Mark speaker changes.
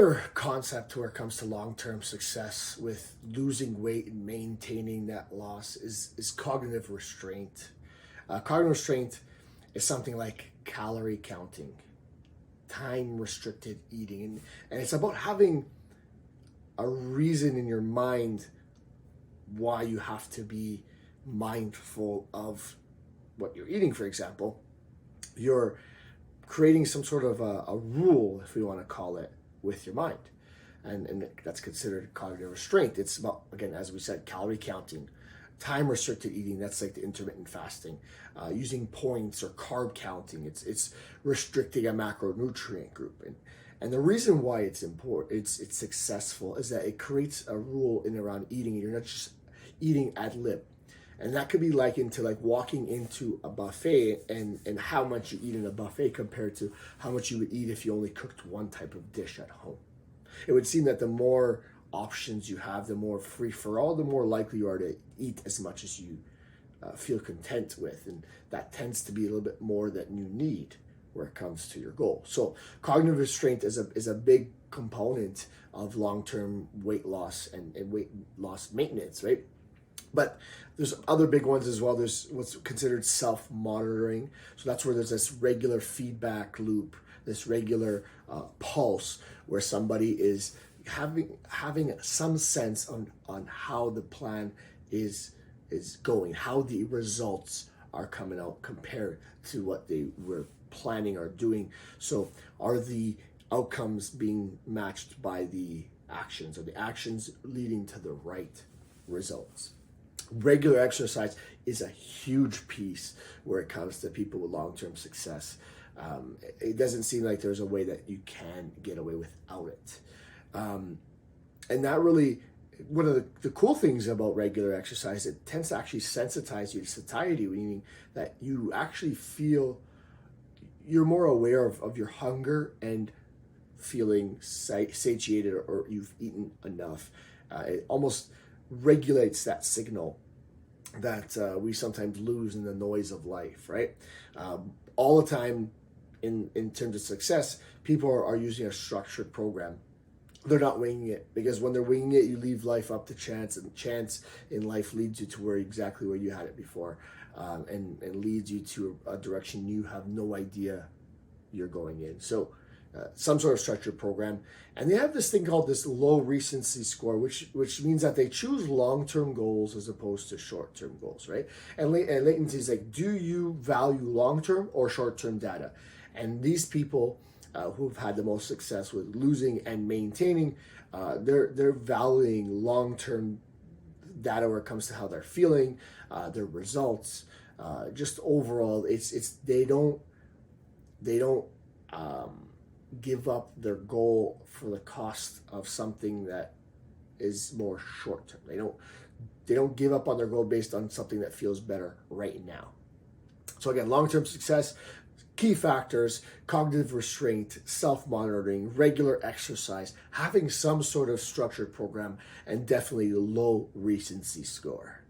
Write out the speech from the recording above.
Speaker 1: Another concept where it comes to long-term success with losing weight and maintaining that loss is cognitive restraint. Cognitive restraint is something like calorie counting, time restricted eating, and it's about having a reason in your mind why you have to be mindful of what you're eating. For example, you're creating some sort of a rule, if we want to call it, with your mind. And that's considered cognitive restraint. It's about, again, as we said, calorie counting, time restricted eating. That's like the intermittent fasting, using points or carb counting. It's restricting a macronutrient group. And the reason why it's important, it's successful, is that it creates a rule in around eating. You're not just eating ad lib. And that could be likened to like walking into a buffet and how much you eat in a buffet compared to how much you would eat if you only cooked one type of dish at home. It would seem that the more options you have, the more free for all, the more likely you are to eat as much as you feel content with. And that tends to be a little bit more than you need where it comes to your goal. So cognitive restraint is a big component of long-term weight loss and weight loss maintenance, right? But there's other big ones as well. There's what's considered self-monitoring. So that's where there's this regular feedback loop, this regular pulse where somebody is having some sense on how the plan is going, how the results are coming out compared to what they were planning or doing. So are the outcomes being matched by the actions? Are the actions leading to the right results? Regular exercise is a huge piece where it comes to people with long-term success. It doesn't seem like there's a way that you can get away without it. And that really, one of the cool things about regular exercise, it tends to actually sensitize you to satiety, meaning that you actually feel, you're more aware of your hunger and feeling satiated or you've eaten enough. It almost regulates that signal that we sometimes lose in the noise of life, right? All the time in terms of success, people are using a structured program. They're not winging it, because when they're winging it, you leave life up to chance, and chance in life leads you to exactly where you had it before, and leads you to a direction you have no idea you're going in. So some sort of structured program, and they have this thing called this low recency score, which means that they choose long-term goals as opposed to short-term goals, right? And latency is like, do you value long-term or short-term data? And these people who've had the most success with losing and maintaining, they're valuing long-term data where it comes to how they're feeling, their results, just overall. It's they don't give up their goal for the cost of something that is more short term. They don't give up on their goal based on something that feels better right now. So again, long-term success, key factors: cognitive restraint, self-monitoring, regular exercise, having some sort of structured program, and definitely a low recency score.